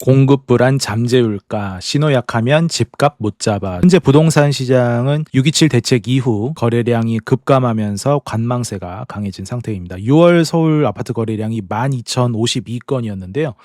공급 불안 잠재울까, 신호 약하면 집값 못 잡아. 현재 부동산 시장은 6.27 대책 이후 거래량이 급감하면서 관망세가 강해진 상태입니다. 6월 서울 아파트 거래량이 12,052건이었는데요.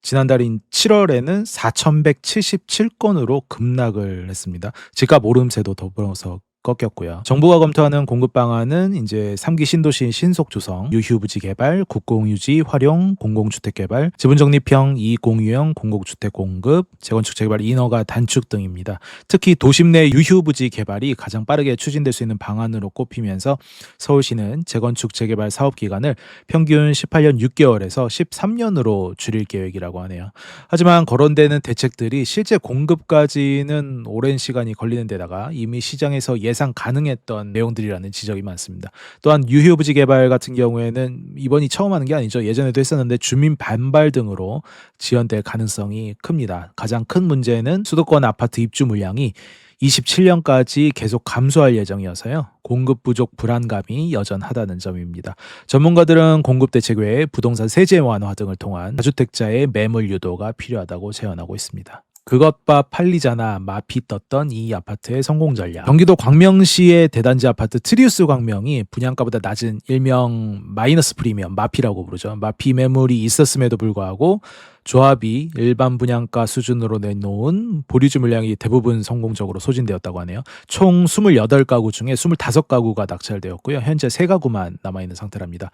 지난달인 7월에는 4,177건으로 급락을 했습니다. 집값 오름세도 더불어서 꺾였고요. 정부가 검토하는 공급 방안은 이제 3기 신도시 신속 조성, 유휴부지 개발, 국공유지 활용, 공공주택 개발, 지분적립형 이익공유형 공공주택 공급, 재건축 재개발 인허가 단축 등입니다. 특히 도심 내 유휴부지 개발이 가장 빠르게 추진될 수 있는 방안으로 꼽히면서 서울시는 재건축 재개발 사업 기간을 평균 18년 6개월에서 13년으로 줄일 계획이라고 하네요. 하지만 거론되는 대책들이 실제 공급까지는 오랜 시간이 걸리는 데다가 이미 시장에서 예상 가능했던 내용들이라는 지적이 많습니다. 또한 유휴부지 개발 같은 경우에는 이번이 처음 하는 게 아니죠. 예전에도 했었는데 주민 반발 등으로 지연될 가능성이 큽니다. 가장 큰 문제는 수도권 아파트 입주 물량이 27년까지 계속 감소할 예정이어서요. 공급 부족 불안감이 여전하다는 점입니다. 전문가들은 공급 대책 외에 부동산 세제 완화 등을 통한 다주택자의 매물 유도가 필요하다고 제언하고 있습니다. 그것봐 팔리잖아 마피 떴던 이 아파트의 성공 전략. 경기도 광명시의 대단지 아파트 트리우스 광명이 분양가보다 낮은 일명 마이너스 프리미엄 마피라고 부르죠. 마피 매물이 있었음에도 불구하고 조합이 일반 분양가 수준으로 내놓은 보류주 물량이 대부분 성공적으로 소진되었다고 하네요. 총 28가구 중에 25가구가 낙찰되었고요. 현재 3가구만 남아있는 상태랍니다.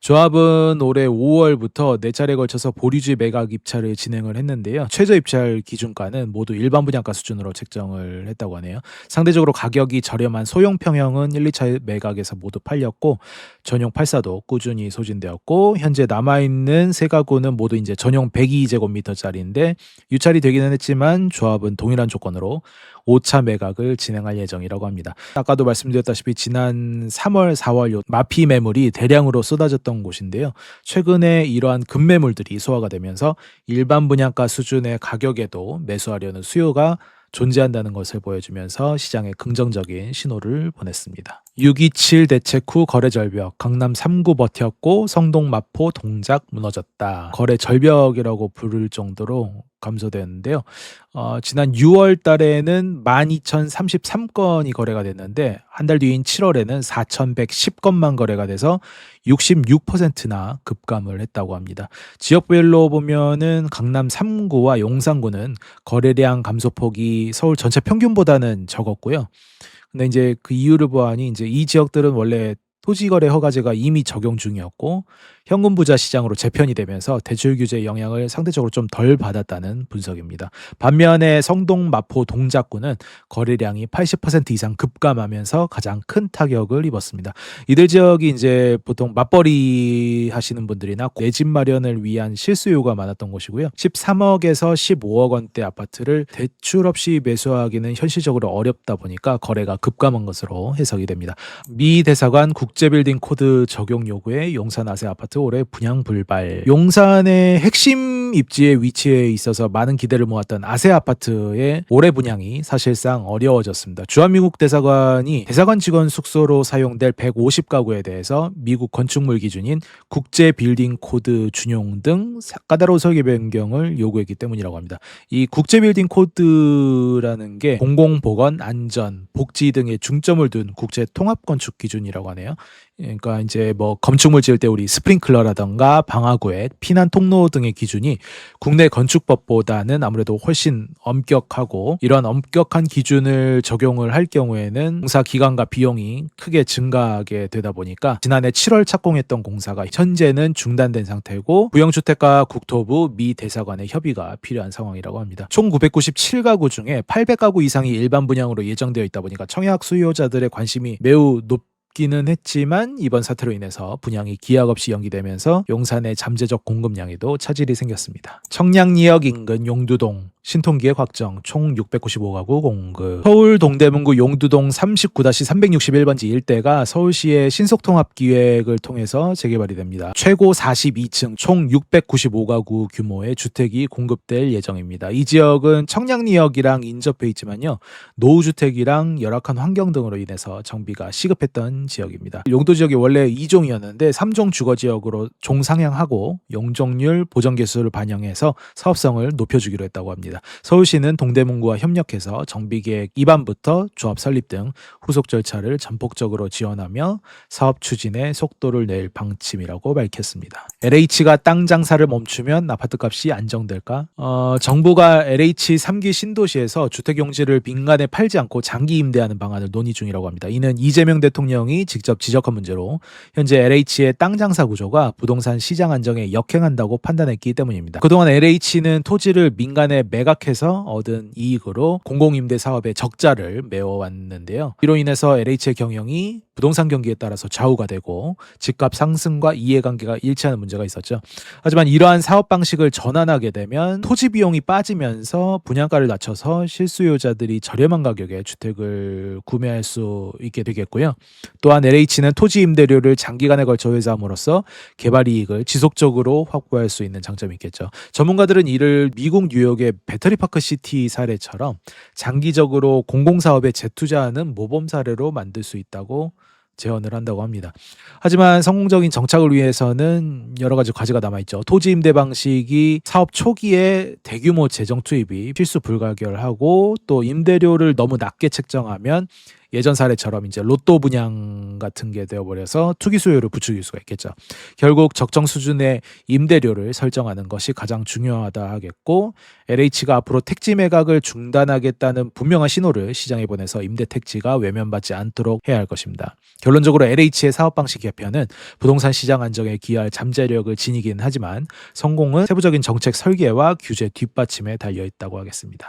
조합은 올해 5월부터 4차례에 걸쳐서 보류주 매각 입찰을 진행을 했는데요. 최저 입찰 기준가는 모두 일반 분양가 수준으로 책정을 했다고 하네요. 상대적으로 가격이 저렴한 소형 평형은 1, 2차 매각에서 모두 팔렸고 전용 8사도 꾸준히 소진되었고 현재 남아있는 3가구는 모두 이제 전용 102제곱미터짜리인데 유찰이 되기는 했지만 조합은 동일한 조건으로 5차 매각을 진행할 예정이라고 합니다. 아까도 말씀드렸다시피 지난 3월, 4월 마피 매물이 대량으로 쏟아졌던 곳인데요. 최근에 이러한 급매물들이 소화가 되면서 일반 분양가 수준의 가격에도 매수하려는 수요가 존재한다는 것을 보여주면서 시장에 긍정적인 신호를 보냈습니다. 6.27 대책 후 거래 절벽, 강남 3구 버텼고 성동 마포 동작 무너졌다. 거래 절벽이라고 부를 정도로 감소되었는데요. 지난 6월 달에는 12,033건이 거래가 됐는데 한 달 뒤인 7월에는 4,110건만 거래가 돼서 66%나 급감을 했다고 합니다. 지역별로 보면은 강남 3구와 용산구는 거래량 감소폭이 서울 전체 평균보다는 적었고요. 근데 이제 그 이유를 보아하니 이제 이 지역들은 원래 토지거래 허가제가 이미 적용 중이었고 현금 부자 시장으로 재편이 되면서 대출 규제의 영향을 상대적으로 좀 덜 받았다는 분석입니다. 반면에 성동 마포 동작구는 거래량이 80% 이상 급감하면서 가장 큰 타격을 입었습니다. 이들 지역이 이제 보통 맞벌이 하시는 분들이나 내 집 마련을 위한 실수요가 많았던 곳이고요. 13억에서 15억 원대 아파트를 대출 없이 매수하기는 현실적으로 어렵다 보니까 거래가 급감한 것으로 해석이 됩니다. 미 대사관 국제빌딩 코드 적용 요구에 용산 아세 아파트 올해 분양 불발. 용산의 핵심 입지에 위치해 있어서 많은 기대를 모았던 아세 아파트의 올해 분양이 사실상 어려워졌습니다. 주한미국 대사관이 대사관 직원 숙소로 사용될 150가구에 대해서 미국 건축물 기준인 국제 빌딩 코드 준용 등 까다로운 설계 변경을 요구했기 때문이라고 합니다. 이 국제 빌딩 코드라는 게 공공보건, 안전, 복지 등에 중점을 둔 국제 통합 건축 기준이라고 하네요. 그러니까 이제 뭐 건축물 지을 때 우리 스프링클러라던가 방화구획, 피난 통로 등의 기준이 국내 건축법보다는 아무래도 훨씬 엄격하고 이런 엄격한 기준을 적용을 할 경우에는 공사 기간과 비용이 크게 증가하게 되다 보니까 지난해 7월 착공했던 공사가 현재는 중단된 상태고 구형주택과 국토부 미 대사관의 협의가 필요한 상황이라고 합니다. 총 997가구 중에 800가구 이상이 일반 분양으로 예정되어 있다 보니까 청약 수요자들의 관심이 매우 기는 했지만 이번 사태로 인해서 분양이 기약 없이 연기되면서 용산의 잠재적 공급량에도 차질이 생겼습니다. 청량리역 인근 용두동 신통기획 확정, 총 695가구 공급. 서울 동대문구 용두동 39-361번지 일대가 서울시의 신속통합기획을 통해서 재개발이 됩니다. 최고 42층, 총 695가구 규모의 주택이 공급될 예정입니다. 이 지역은 청량리역이랑 인접해 있지만요, 노후주택이랑 열악한 환경 등으로 인해서 정비가 시급했던 지역입니다. 용도 지역이 원래 2종이었는데 3종 주거지역으로 종상향하고 용적률 보정 개수를 반영해서 사업성을 높여주기로 했다고 합니다. 서울시는 동대문구와 협력해서 정비계획 입안부터 조합 설립 등 후속 절차를 전폭적으로 지원하며 사업 추진에 속도를 낼 방침이라고 밝혔습니다. LH가 땅 장사를 멈추면 아파트값이 안정될까? 정부가 LH 3기 신도시에서 주택용지를 민간에 팔지 않고 장기 임대하는 방안을 논의 중이라고 합니다. 이는 이재명 대통령이 직접 지적한 문제로 현재 LH의 땅 장사 구조가 부동산 시장 안정에 역행한다고 판단했기 때문입니다. 그동안 LH는 토지를 민간에 매각해서 얻은 이익으로 공공임대 사업의 적자를 메워왔는데요. 이로 인해서 LH의 경영이 부동산 경기에 따라서 좌우가 되고 집값 상승과 이해관계가 일치하는 문제가 있었죠. 하지만 이러한 사업 방식을 전환하게 되면 토지 비용이 빠지면서 분양가를 낮춰서 실수요자들이 저렴한 가격에 주택을 구매할 수 있게 되겠고요. 또한 LH는 토지 임대료를 장기간에 걸쳐 회수함으로써 개발 이익을 지속적으로 확보할 수 있는 장점이 있겠죠. 전문가들은 이를 미국 뉴욕의 배터리파크 시티 사례처럼 장기적으로 공공사업에 재투자하는 모범 사례로 만들 수 있다고 제언을 한다고 합니다. 하지만 성공적인 정착을 위해서는 여러 가지 과제가 남아있죠. 토지 임대 방식이 사업 초기에 대규모 재정 투입이 필수 불가결하고, 또 임대료를 너무 낮게 책정하면 예전 사례처럼 이제 로또 분양 같은 게 되어버려서 투기 수요를 부추길 수가 있겠죠. 결국 적정 수준의 임대료를 설정하는 것이 가장 중요하다 하겠고, LH가 앞으로 택지 매각을 중단하겠다는 분명한 신호를 시장에 보내서 임대 택지가 외면받지 않도록 해야 할 것입니다. 결론적으로 LH의 사업 방식 개편은 부동산 시장 안정에 기여할 잠재력을 지니긴 하지만 성공은 세부적인 정책 설계와 규제 뒷받침에 달려 있다고 하겠습니다.